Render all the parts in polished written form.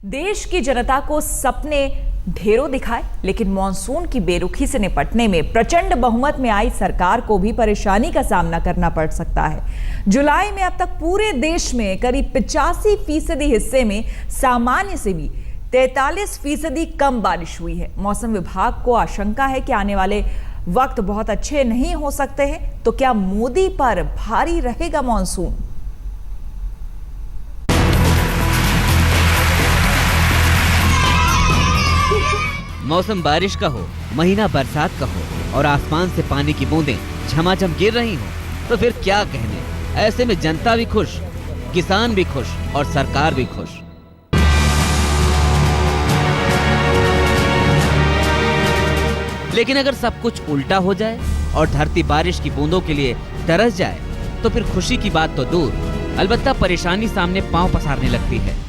देश की जनता को सपने ढेरों दिखाए, लेकिन मानसून की बेरुखी से निपटने में प्रचंड बहुमत में आई सरकार को भी परेशानी का सामना करना पड़ सकता है। जुलाई में अब तक पूरे देश में करीब 85% हिस्से में सामान्य से भी 43% कम बारिश हुई है। मौसम विभाग को आशंका है कि आने वाले वक्त बहुत अच्छे नहीं हो सकते हैं। तो क्या मोदी पर भारी रहेगा मानसून? मौसम बारिश का हो, महीना बरसात का हो और आसमान से पानी की बूंदें झमाझम गिर रही हो, तो फिर क्या कहने। ऐसे में जनता भी खुश, किसान भी खुश और सरकार भी खुश। लेकिन अगर सब कुछ उल्टा हो जाए और धरती बारिश की बूंदों के लिए तरस जाए, तो फिर खुशी की बात तो दूर, अलबत्ता परेशानी सामने पांव पसारने लगती है।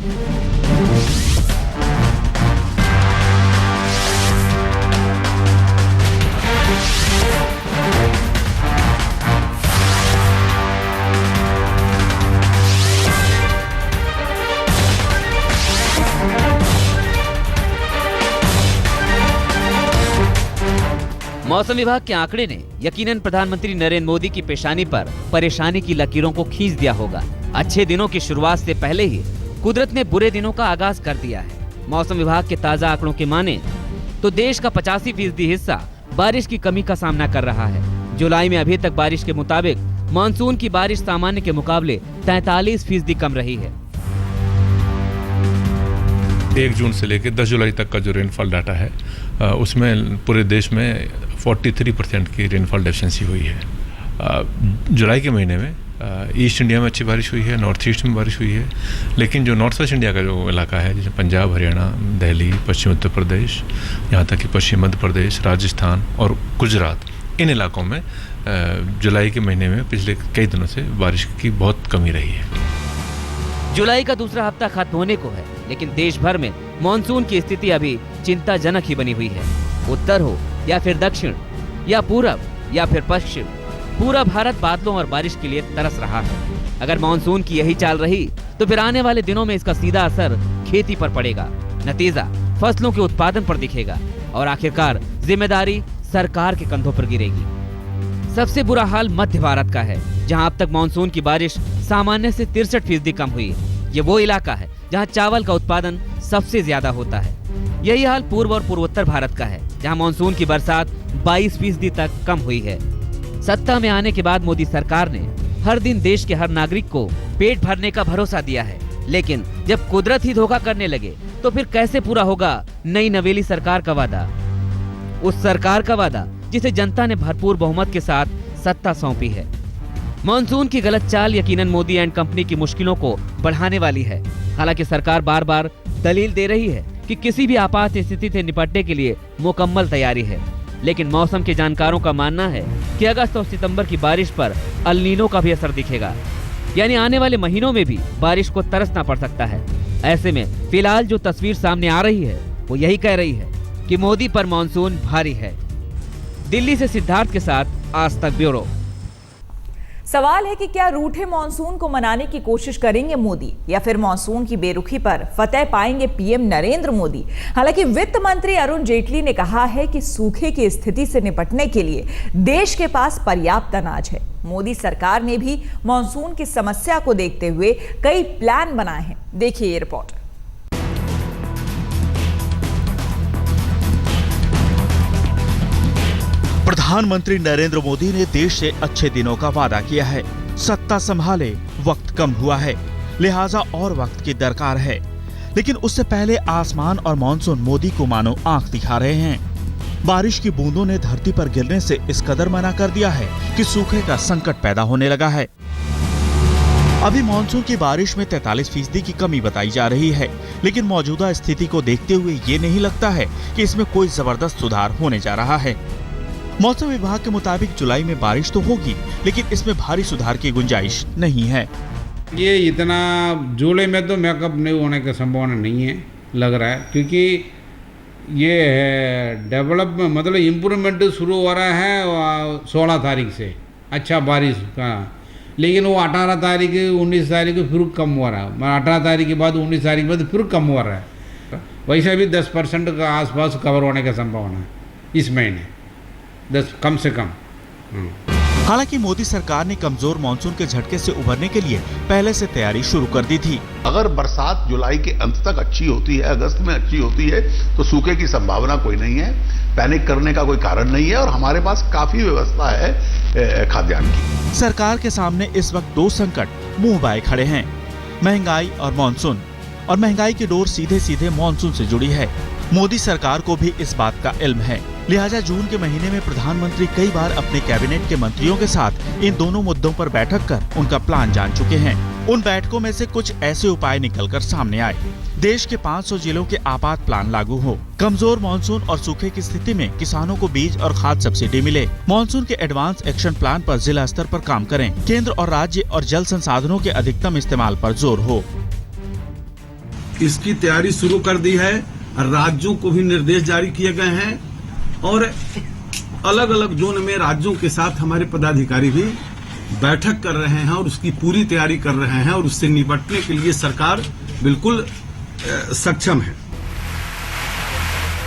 मौसम विभाग के आंकड़े ने यकीनन प्रधानमंत्री नरेंद्र मोदी की पेशानी पर परेशानी की लकीरों को खींच दिया होगा। अच्छे दिनों की शुरुआत से पहले ही कुदरत ने बुरे दिनों का आगाज कर दिया है। मौसम विभाग के ताजा आंकड़ों के माने तो देश का 85% हिस्सा बारिश की कमी का सामना कर रहा है। जुलाई में अभी तक बारिश के मुताबिक मानसून की बारिश सामान्य के मुकाबले 43% कम रही है। 1 जून से लेकर 10 जुलाई तक का जो रेनफॉल डाटा है उसमें पूरे देश में 43% की रेनफॉल डेफिशिएंसी हुई है। जुलाई के महीने में ईस्ट इंडिया में अच्छी बारिश हुई है, नॉर्थ ईस्ट में बारिश हुई है, लेकिन जो नॉर्थ वेस्ट इंडिया का जो इलाका है, जैसे पंजाब, हरियाणा, दिल्ली, पश्चिम उत्तर प्रदेश, यहाँ तक कि पश्चिम मध्य प्रदेश, राजस्थान और गुजरात, इन इलाकों में जुलाई के महीने में पिछले कई दिनों से बारिश की बहुत कमी रही है। जुलाई का दूसरा हफ्ता खत्म होने को है, लेकिन देश भर में मानसून की स्थिति अभी चिंताजनक ही बनी हुई है। उत्तर हो या फिर दक्षिण या पूरब या फिर पश्चिम, पूरा भारत बादलों और बारिश के लिए तरस रहा है। अगर मानसून की यही चाल रही तो फिर आने वाले दिनों में इसका सीधा असर खेती पर पड़ेगा। नतीजा फसलों के उत्पादन पर दिखेगा और आखिरकार जिम्मेदारी सरकार के कंधों पर गिरेगी। सबसे बुरा हाल मध्य भारत का है, जहां अब तक मानसून की बारिश सामान्य से 63% कम हुई है। ये वो इलाका है जहां चावल का उत्पादन सबसे ज्यादा होता है। यही हाल पूर्व और पूर्वोत्तर भारत का है, जहां मानसून की बरसात 22% तक कम हुई है। सत्ता में आने के बाद मोदी सरकार ने हर दिन देश के हर नागरिक को पेट भरने का भरोसा दिया है, लेकिन जब कुदरत ही धोखा करने लगे तो फिर कैसे पूरा होगा नई नवेली सरकार का वादा, उस सरकार का वादा जिसे जनता ने भरपूर बहुमत के साथ सत्ता सौंपी है। मानसून की गलत चाल यकीनन मोदी एंड कंपनी की मुश्किलों को बढ़ाने वाली है। हालांकि सरकार बार बार दलील दे रही है कि किसी भी आपात स्थिति से निपटने के लिए मुकम्मल तैयारी है, लेकिन मौसम के जानकारों का मानना है कि अगस्त और सितंबर की बारिश पर अल नीनो का भी असर दिखेगा, यानी आने वाले महीनों में भी बारिश को तरसना पड़ सकता है। ऐसे में फिलहाल जो तस्वीर सामने आ रही है वो यही कह रही है कि मोदी पर मानसून भारी है। दिल्ली से सिद्धार्थ के साथ आज तक ब्यूरो। सवाल है कि क्या रूठे मानसून को मनाने की कोशिश करेंगे मोदी, या फिर मानसून की बेरुखी पर फतेह पाएंगे पीएम नरेंद्र मोदी। हालांकि वित्त मंत्री अरुण जेटली ने कहा है कि सूखे की स्थिति से निपटने के लिए देश के पास पर्याप्त अनाज है। मोदी सरकार ने भी मानसून की समस्या को देखते हुए कई प्लान बनाए हैं। देखिए ये रिपोर्ट। प्रधानमंत्री नरेंद्र मोदी ने देश से अच्छे दिनों का वादा किया है। सत्ता संभाले, वक्त कम हुआ है, लिहाजा और वक्त की दरकार है। लेकिन उससे पहले आसमान और मानसून मोदी को मानो आंख दिखा रहे हैं। बारिश की बूंदों ने धरती पर गिरने से इस कदर मना कर दिया है कि सूखे का संकट पैदा होने लगा है। अभी मानसून की बारिश में 43% की कमी बताई जा रही है, लेकिन मौजूदा स्थिति को देखते हुए ये नहीं लगता है कि इसमें कोई जबरदस्त सुधार होने जा रहा है। मौसम विभाग के मुताबिक जुलाई में बारिश तो होगी, लेकिन इसमें भारी सुधार की गुंजाइश नहीं है। ये इतना जुलाई में तो मेकअप नहीं होने की संभावना नहीं है, लग रहा है, क्योंकि ये डेवलप मतलब इम्प्रूवमेंट शुरू हो रहा है 16 तारीख से अच्छा बारिश का, लेकिन वो 18 तारीख 19 तारीख को फिर कम हो रहा है। 18 तारीख के बाद 19 तारीख के बाद फिर कम हो रहा है। वैसे भी 10% का आसपास कवर होने का संभावना है इस महीने, 10 कम से कम। हालांकि मोदी सरकार ने कमजोर मानसून के झटके से उभरने के लिए पहले से तैयारी शुरू कर दी थी। अगर बरसात जुलाई के अंत तक अच्छी होती है, अगस्त में अच्छी होती है, तो सूखे की संभावना कोई नहीं है, पैनिक करने का कोई कारण नहीं है और हमारे पास काफी व्यवस्था है खाद्यान्न की। सरकार के सामने इस वक्त दो संकट मुंह बाए खड़े हैं, महंगाई और मानसून। और महंगाई की डोर सीधे सीधे मानसून से जुड़ी है। मोदी सरकार को भी इस बात का इल्म है, लिहाजा जून के महीने में प्रधानमंत्री कई बार अपने कैबिनेट के मंत्रियों के साथ इन दोनों मुद्दों पर बैठक कर उनका प्लान जान चुके हैं। उन बैठकों में से कुछ ऐसे उपाय निकलकर सामने आए। देश के 500 जिलों के आपात प्लान लागू हो, कमजोर मानसून और सूखे की स्थिति में किसानों को बीज और खाद सब्सिडी मिले, मानसून के एडवांस एक्शन प्लान पर जिला स्तर पर काम करें, केंद्र और राज्य और जल संसाधनों के अधिकतम इस्तेमाल पर जोर हो। इसकी तैयारी शुरू कर दी है, राज्यों को भी निर्देश जारी किए गए हैं और अलग अलग जोन में राज्यों के साथ हमारे पदाधिकारी भी बैठक कर रहे हैं और उसकी पूरी तैयारी कर रहे हैं और उससे निपटने के लिए सरकार बिल्कुल सक्षम है।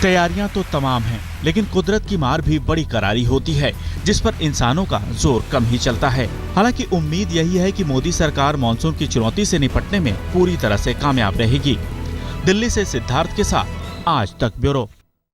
तैयारियां तो तमाम हैं, लेकिन कुदरत की मार भी बड़ी करारी होती है, जिस पर इंसानों का जोर कम ही चलता है। हालांकि उम्मीद यही है कि मोदी सरकार मानसून की चुनौती से निपटने में पूरी तरह से कामयाब रहेगी। दिल्ली से सिद्धार्थ के साथ आज तक ब्यूरो।